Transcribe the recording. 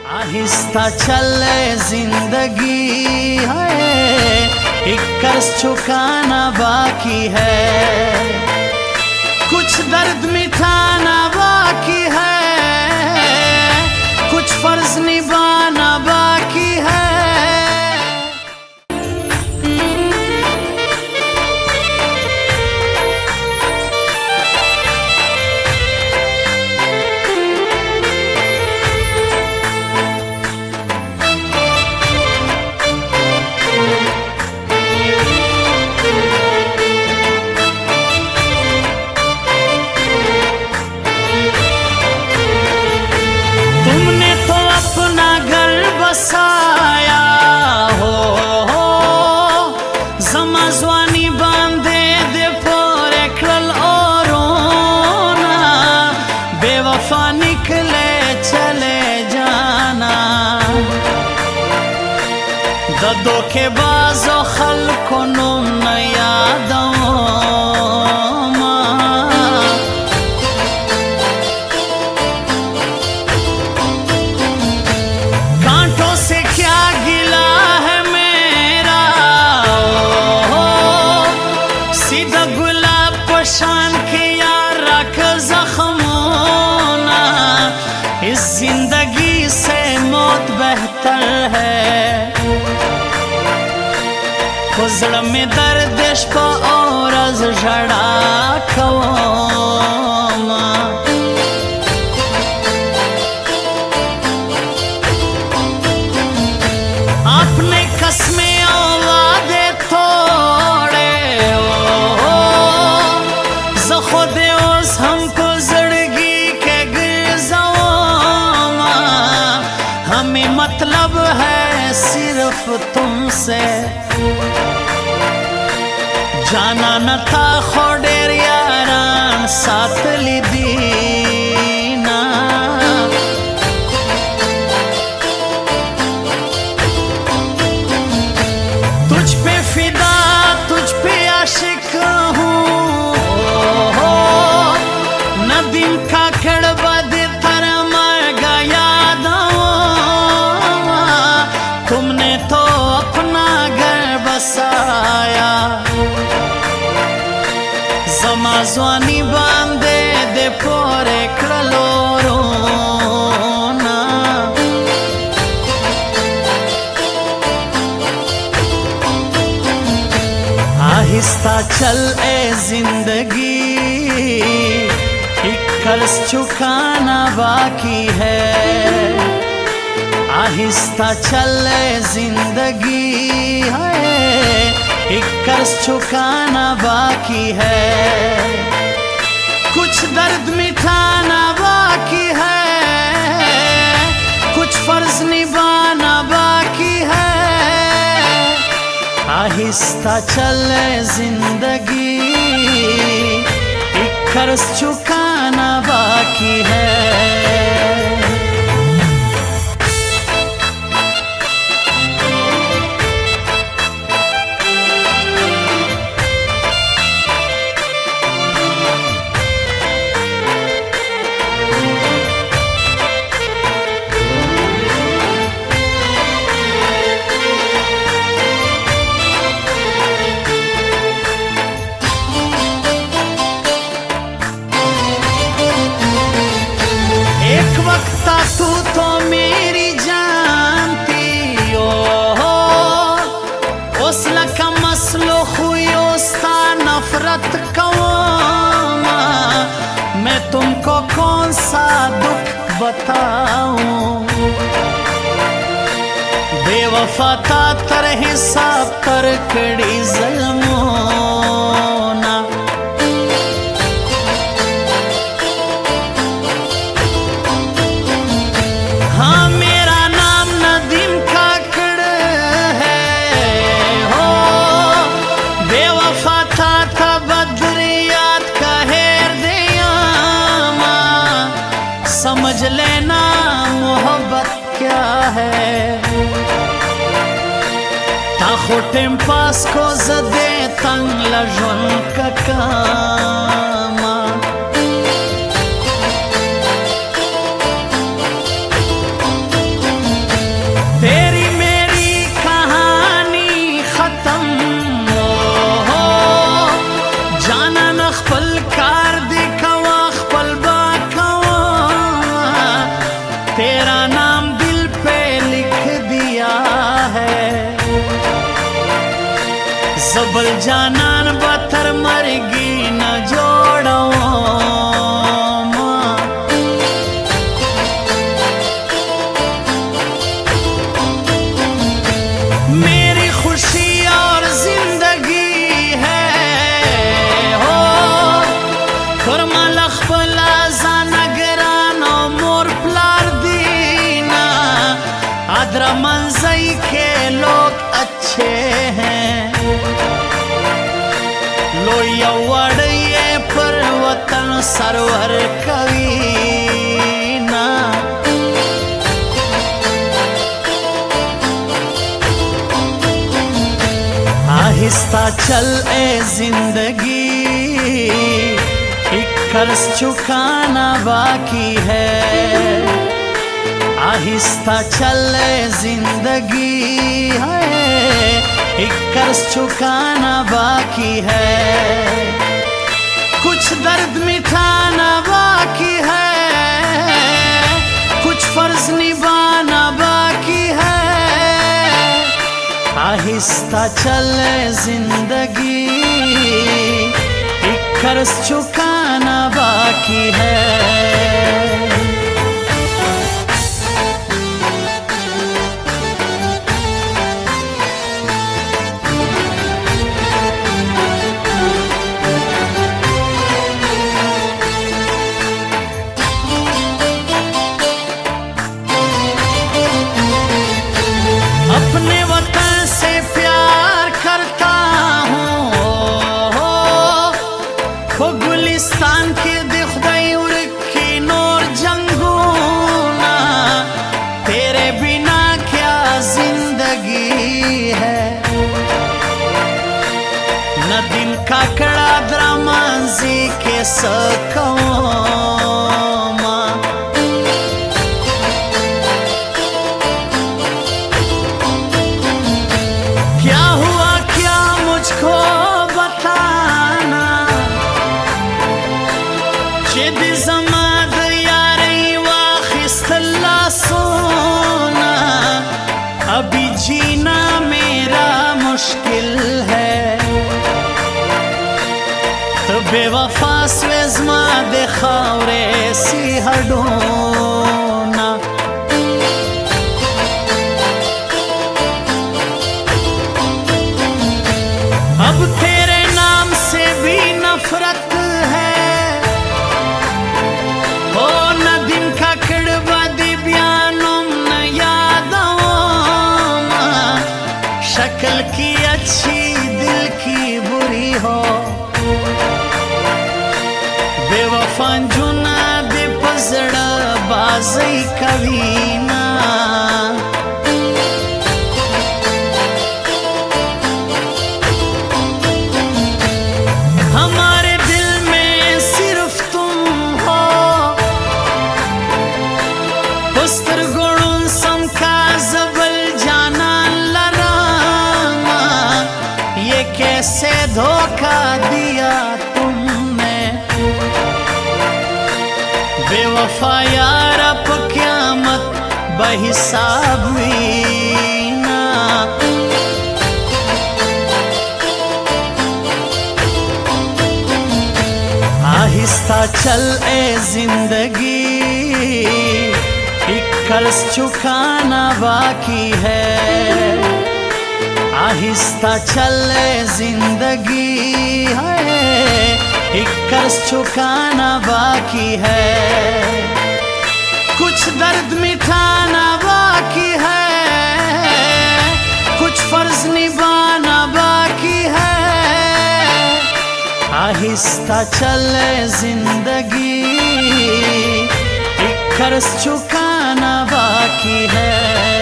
आहिस्ता चले जिंदगी है, एक कर्ज चुकाना बाकी है, कुछ दर्द मिटाना बाकी है, कुछ फर्ज निभाना बाकी है। बसाया हो जमाजवानी बांधे दे पोरे क्रल औरोना, बेवफा निकले चले जाना, ददो के बाजो खल्को नुम न यादों जिंदगी से मौत बेहतर है, खुजड़ में दर्द पा और झड़ा खवोमा, अपने कसमें वादे तोड़े खुदे उस हमको जड़गी के हमें मतलब है सिर्फ तुमसे, जाना न था खोडेर यारान साथ ली दीना, तुझ पे फिदा तुझ पे आशिक हूँ, नदीम का कड़बा दे जमाजवानी बांधे दे पोरे क्रलोरोना, आहिस्ता चल ए जिंदगी, एक कर्ज चुकाना बाकी है, आहिस्ता चले जिंदगी है, एक कर्ज चुकाना बाकी है, कुछ दर्द मिटाना बाकी है, कुछ फर्ज निभाना बाकी है, आहिस्ता चले जिंदगी, एक कर्ज चुकाना बाकी है। तू तो मेरी जानती हो, उस लका मसलो हुई उसका नफरत कौमा, मैं तुमको कौन सा दुख बताऊं, बेवफा का तरह हिसाब कर कड़ी ज़ल्मोना, हाँ मेरा नाम नदीम काकड़ है हो, बेवफा था बदरियात का हेर दियामा, समझ लेना मोहब्बत क्या है, ताखो टेम्पास को जदे तंग लजन का कामा, तेरा नाम दिल पे लिख दिया है। जबल जानान बतर मरगी न जोड़ो मेरी खुशी और जिंदगी है हो खुरमा लखपला जानगरानो मोर प्लार दीना आदरा मंजई के लोग अच्छे हैं। लोया वड़िए पर वतन सरवर कवीना आहिस्ता चल ए जिंदगी एक कर्ज चुकाना बाकी है। आहिस्ता चल ए जिंदगी है एक कर्ज चुकाना बाकी है। कुछ दर्द मिटाना बाकी है कुछ फर्ज निभाना बाकी है। आहिस्ता चले जिंदगी एक कर्ज चुकाना बाकी है। अपने वतन से प्यार करता हूँ हो गुलिस्तान के दिखदई उड़की नूर जंगूना तेरे बिना क्या जिंदगी है। न दिन का कड़ा द्रामांजी के सकौमा क्या हुआ क्या मुझको बताना जिद जमाद यारी वाखिस्तल्ला सोना अभी जीना मेरा मुश्किल है। तो बेवफा स्वेज़मा देखावरे सी हडोना अब तेरे नाम से भी नफरत है ओ न दिन का कड़वा दिव्यानों न यादों शक्ल की अच्छी दिल की बुरी हो बेवफा जुना दे पजड़ा बाज़ई कभी ना। हमारे दिल में सिर्फ तुम हो पुस्तर गुणों समका जबल जाना लरामा ये कैसे धोखा दिया तुमने बेवफा यार अब क़यामत बहिसाब वीना। आहिस्ता चल ए जिंदगी एक कर्ज चुकाना बाकी है। आहिस्ता चल ए जिंदगी है एक कर्ज चुकाना बाकी है। कुछ दर्द मिटाना बाकी है कुछ फर्ज निभाना बाकी है। आहिस्ता चले जिंदगी एक कर्ज चुकाना बाकी है।